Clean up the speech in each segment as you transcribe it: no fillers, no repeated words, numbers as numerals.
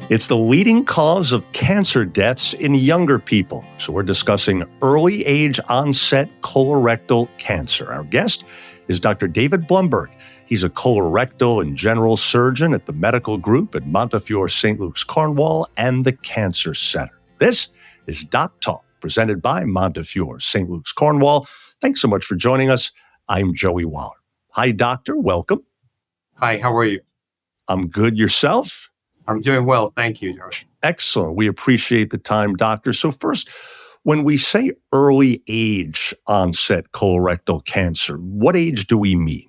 It's the leading cause of cancer deaths in younger people. So we're discussing early age onset colorectal cancer. Our guest is Dr. David Blumberg. He's a colorectal and general surgeon at the medical group at Montefiore St. Luke's Cornwall and the Cancer Center. This is Doc Talk, presented by Montefiore St. Luke's Cornwall. Thanks so much for joining us. I'm Joey Waller. Hi, doctor. Welcome. Hi, how are you? I'm good. Yourself? I'm doing well. Thank you, Josh. Excellent. We appreciate the time, doctor. So first, when we say early age onset colorectal cancer, what age do we mean?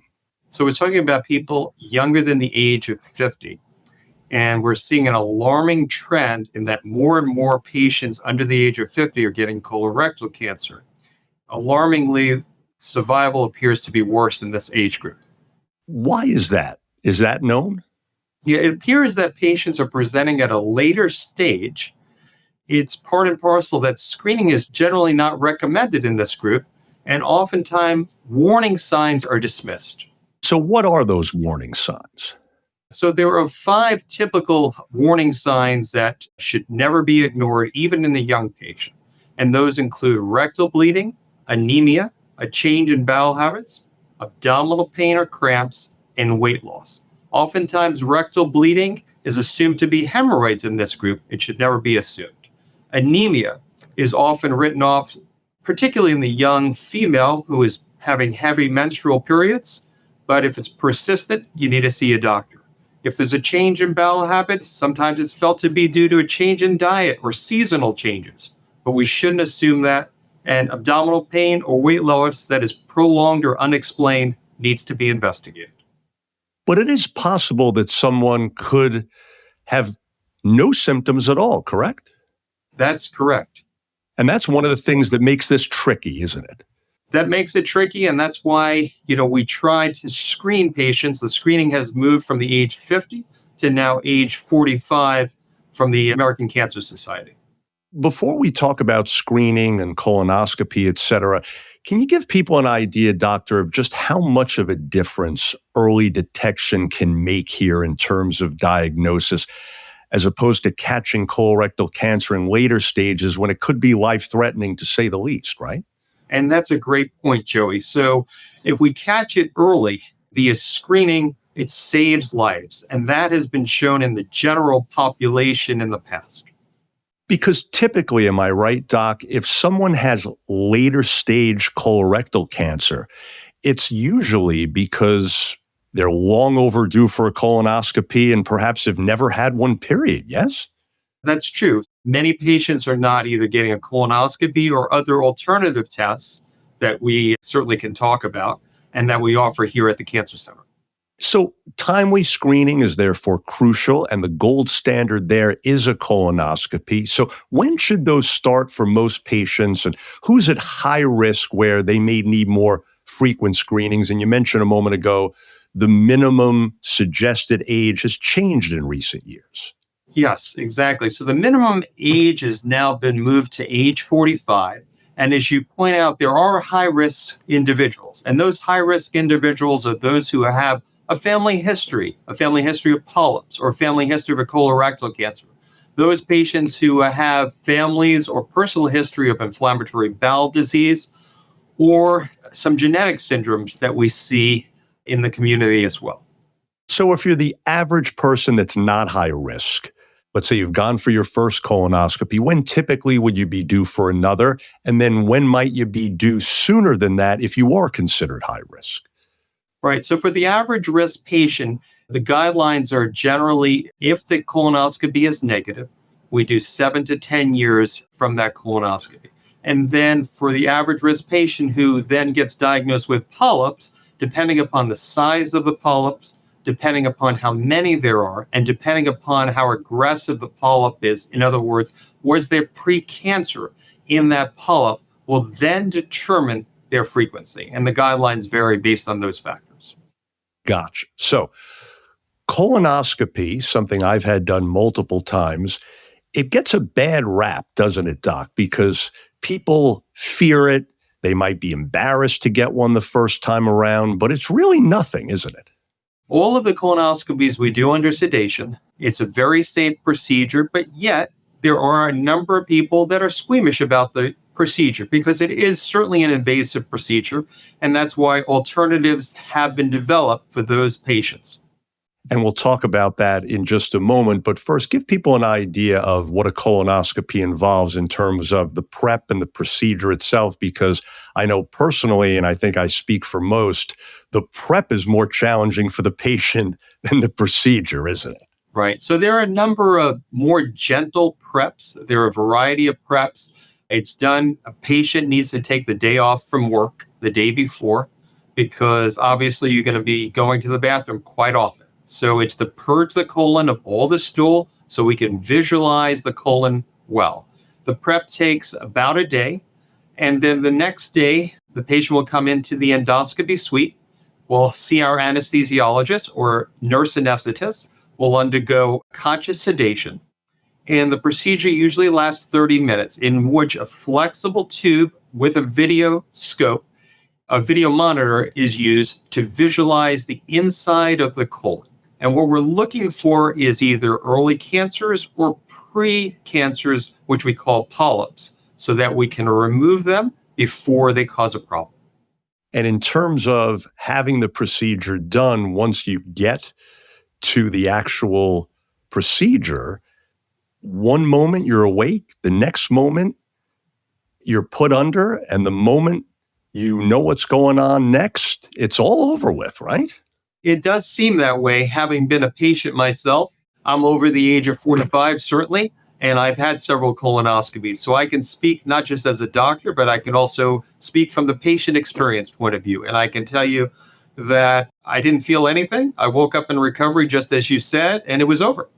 So we're talking about people younger than the age of 50. And we're seeing an alarming trend in that more and more patients under the age of 50 are getting colorectal cancer. Alarmingly, survival appears to be worse in this age group. Why is that? Is that known? Yeah, it appears that patients are presenting at a later stage. It's part and parcel that screening is generally not recommended in this group, and oftentimes warning signs are dismissed. So what are those warning signs? So there are 5 typical warning signs that should never be ignored, even in the young patient. And those include rectal bleeding, anemia, a change in bowel habits, abdominal pain or cramps, and weight loss. Oftentimes, rectal bleeding is assumed to be hemorrhoids in this group. It should never be assumed. Anemia is often written off, particularly in the young female who is having heavy menstrual periods. But if it's persistent, you need to see a doctor. If there's a change in bowel habits, sometimes it's felt to be due to a change in diet or seasonal changes. But we shouldn't assume that. And abdominal pain or weight loss that is prolonged or unexplained needs to be investigated. But it is possible that someone could have no symptoms at all, correct? That's correct. And that's one of the things that makes this tricky, isn't it? That makes it tricky, and that's why, we try to screen patients. The screening has moved from the age 50 to now age 45 from the American Cancer Society. Before we talk about screening and colonoscopy, et cetera, can you give people an idea, doctor, of just how much of a difference early detection can make here in terms of diagnosis, as opposed to catching colorectal cancer in later stages when it could be life-threatening, to say the least, right? And that's a great point, Joey. So if we catch it early via screening, it saves lives. And that has been shown in the general population in the past. Because typically, am I right, Doc, if someone has later stage colorectal cancer, it's usually because they're long overdue for a colonoscopy and perhaps have never had one, period, yes? That's true. Many patients are not either getting a colonoscopy or other alternative tests that we certainly can talk about and that we offer here at the Cancer Center. So timely screening is therefore crucial, and the gold standard there is a colonoscopy. So when should those start for most patients, and who's at high risk where they may need more frequent screenings? And you mentioned a moment ago, the minimum suggested age has changed in recent years. Yes, exactly. So the minimum age has now been moved to age 45. And as you point out, there are high-risk individuals. And those high-risk individuals are those who have a family history of polyps, or a family history of a colorectal cancer. Those patients who have families or personal history of inflammatory bowel disease, or some genetic syndromes that we see in the community as well. So if you're the average person that's not high risk, let's say you've gone for your first colonoscopy, when typically would you be due for another? And then when might you be due sooner than that if you are considered high risk? Right. So for the average risk patient, the guidelines are generally, if the colonoscopy is negative, we do 7 to 10 years from that colonoscopy. And then for the average risk patient who then gets diagnosed with polyps, depending upon the size of the polyps, depending upon how many there are, and depending upon how aggressive the polyp is, in other words, was there precancer in that polyp, will then determine their frequency. And the guidelines vary based on those factors. Gotcha. So colonoscopy, something I've had done multiple times, it gets a bad rap, doesn't it, Doc? Because people fear it. They might be embarrassed to get one the first time around, but it's really nothing, isn't it? All of the colonoscopies we do under sedation. It's a very safe procedure, but yet there are a number of people that are squeamish about the procedure because it is certainly an invasive procedure, and that's why alternatives have been developed for those patients. And we'll talk about that in just a moment. But first, give people an idea of what a colonoscopy involves in terms of the prep and the procedure itself, because I know personally, and I think I speak for most, the prep is more challenging for the patient than the procedure, isn't it? Right. So there are a number of more gentle preps. There are a variety of preps. It's done, a patient needs to take the day off from work the day before because obviously you're going to be going to the bathroom quite often. So it's to purge the colon of all the stool so we can visualize the colon well. The prep takes about a day. And then the next day, the patient will come into the endoscopy suite. We'll see our anesthesiologist or nurse anesthetist. Will undergo conscious sedation. And the procedure usually lasts 30 minutes, in which a flexible tube with a video scope, a video monitor, is used to visualize the inside of the colon. And what we're looking for is either early cancers or pre-cancers, which we call polyps, so that we can remove them before they cause a problem. And in terms of having the procedure done, once you get to the actual procedure, one moment you're awake, the next moment you're put under, and the moment you know what's going on next, it's all over with, right? It does seem that way. Having been a patient myself, I'm over the age of 45, certainly, and I've had several colonoscopies. So I can speak not just as a doctor, but I can also speak from the patient experience point of view. And I can tell you that I didn't feel anything. I woke up in recovery, just as you said, and it was over.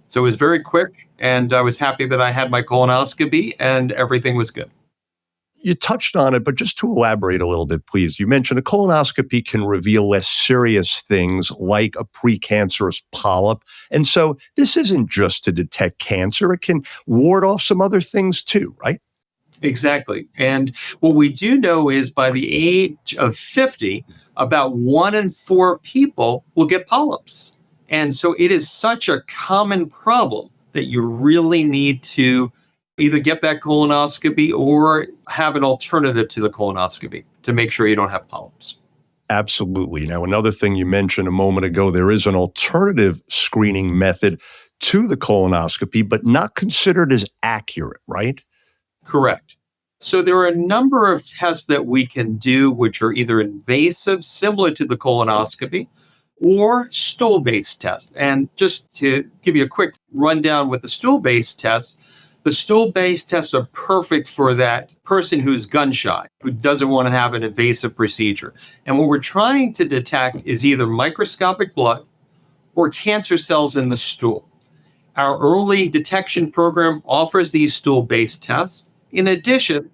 So it was very quick, and I was happy that I had my colonoscopy and everything was good. You touched on it, but just to elaborate a little bit, please. You mentioned a colonoscopy can reveal less serious things like a precancerous polyp. And so this isn't just to detect cancer. It can ward off some other things too, right? Exactly. And what we do know is by the age of 50, about 1 in 4 people will get polyps. And so it is such a common problem that you really need to either get that colonoscopy or have an alternative to the colonoscopy to make sure you don't have polyps. Absolutely. Now, another thing you mentioned a moment ago, there is an alternative screening method to the colonoscopy, but not considered as accurate, right? Correct. So there are a number of tests that we can do, which are either invasive, similar to the colonoscopy, or stool-based tests. And just to give you a quick rundown with the stool-based tests, the stool-based tests are perfect for that person who's gun shy, who doesn't want to have an invasive procedure. And what we're trying to detect is either microscopic blood or cancer cells in the stool. Our early detection program offers these stool-based tests. In addition,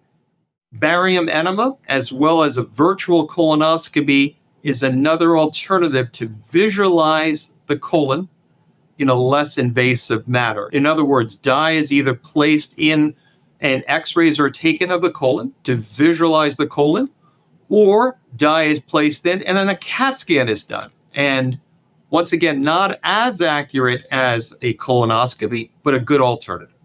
barium enema, as well as a virtual colonoscopy, is another alternative to visualize the colon in a less invasive manner. In other words, dye is either placed in and x-rays are taken of the colon to visualize the colon, or dye is placed in and then a CAT scan is done. And once again, not as accurate as a colonoscopy, but a good alternative.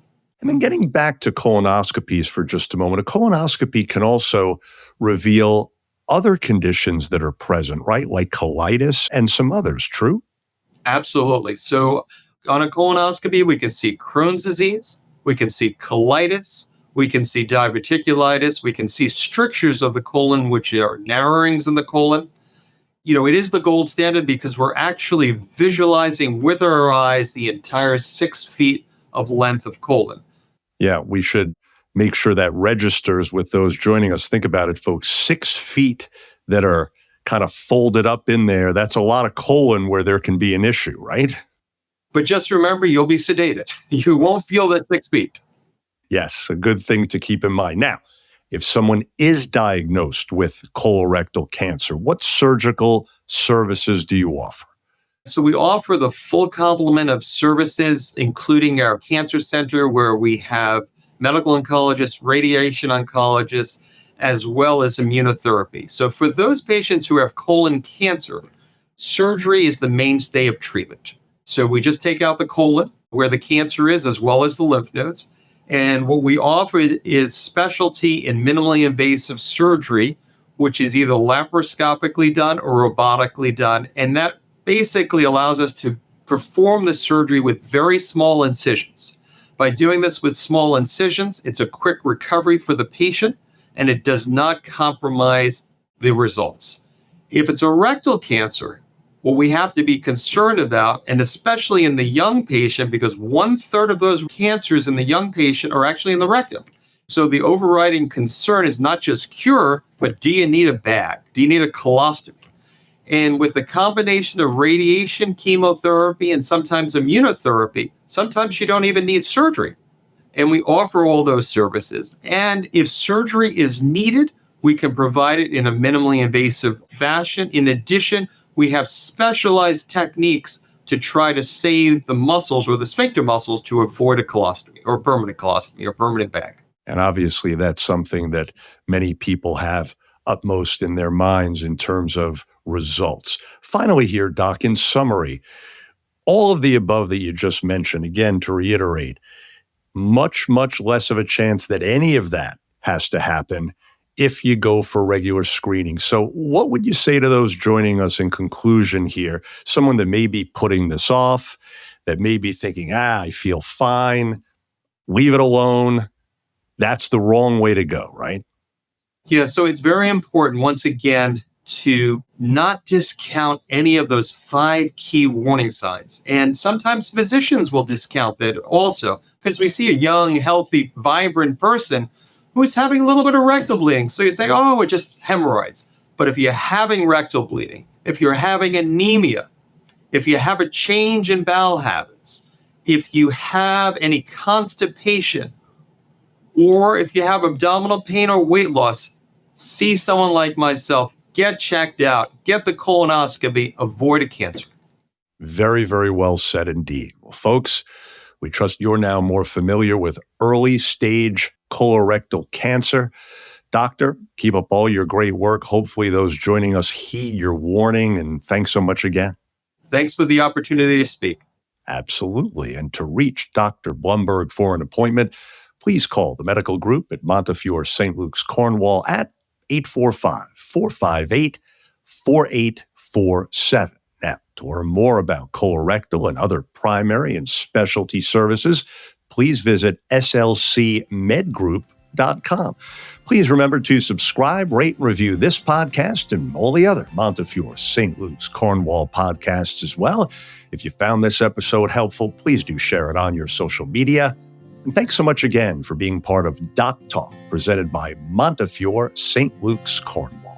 And then getting back to colonoscopies for just a moment, a colonoscopy can also reveal other conditions that are present, right? Like colitis and some others, true? Absolutely. So on a colonoscopy, we can see Crohn's disease, we can see colitis, we can see diverticulitis, we can see strictures of the colon, which are narrowings in the colon. You know, it is the gold standard because we're actually visualizing with our eyes the entire 6 feet of length of colon. Yeah, we should make sure that registers with those joining us. Think about it, folks. 6 feet that are kind of folded up in there. That's a lot of colon where there can be an issue, right? But just remember, you'll be sedated. You won't feel that 6 feet. Yes, a good thing to keep in mind. Now, if someone is diagnosed with colorectal cancer, what surgical services do you offer? So we offer the full complement of services, including our cancer center, where we have medical oncologists, radiation oncologists, as well as immunotherapy. So for those patients who have colon cancer, surgery is the mainstay of treatment. So we just take out the colon where the cancer is, as well as the lymph nodes. And what we offer is specialty in minimally invasive surgery, which is either laparoscopically done or robotically done. And that basically allows us to perform the surgery with very small incisions. By doing this with small incisions, it's a quick recovery for the patient, and it does not compromise the results. If it's a rectal cancer, what we have to be concerned about, and especially in the young patient, because 1/3 of those cancers in the young patient are actually in the rectum. So the overriding concern is not just cure, but do you need a bag? Do you need a colostomy? And with the combination of radiation, chemotherapy, and sometimes immunotherapy, sometimes you don't even need surgery. And we offer all those services. And if surgery is needed, we can provide it in a minimally invasive fashion. In addition, we have specialized techniques to try to save the muscles or the sphincter muscles to avoid a colostomy or permanent bag. And obviously, that's something that many people have utmost in their minds in terms of results. Finally here, Doc, in summary, all of the above that you just mentioned, again, to reiterate, much, much less of a chance that any of that has to happen if you go for regular screening. So what would you say to those joining us in conclusion here? Someone that may be putting this off, that may be thinking, I feel fine, leave it alone. That's the wrong way to go, right? Yeah, so it's very important, once again, to not discount any of those 5 key warning signs. And sometimes physicians will discount that also, because we see a young, healthy, vibrant person who's having a little bit of rectal bleeding. So you say, oh, it's just hemorrhoids. But if you're having rectal bleeding, if you're having anemia, if you have a change in bowel habits, if you have any constipation, or if you have abdominal pain or weight loss, see someone like myself, get checked out, get the colonoscopy, avoid a cancer. Very, very well said indeed. Well, folks, we trust you're now more familiar with early stage colorectal cancer. Doctor, keep up all your great work. Hopefully those joining us heed your warning, and thanks so much again. Thanks for the opportunity to speak. Absolutely. And to reach Dr. Blumberg for an appointment, please call the medical group at Montefiore St. Luke's Cornwall at 845-458-4847. Now, to learn more about colorectal and other primary and specialty services, please visit slcmedgroup.com. Please remember to subscribe, rate, review this podcast and all the other Montefiore St. Luke's Cornwall podcasts as well. If you found this episode helpful, please do share it on your social media. And thanks so much again for being part of Doc Talk, presented by Montefiore St. Luke's Cornwall.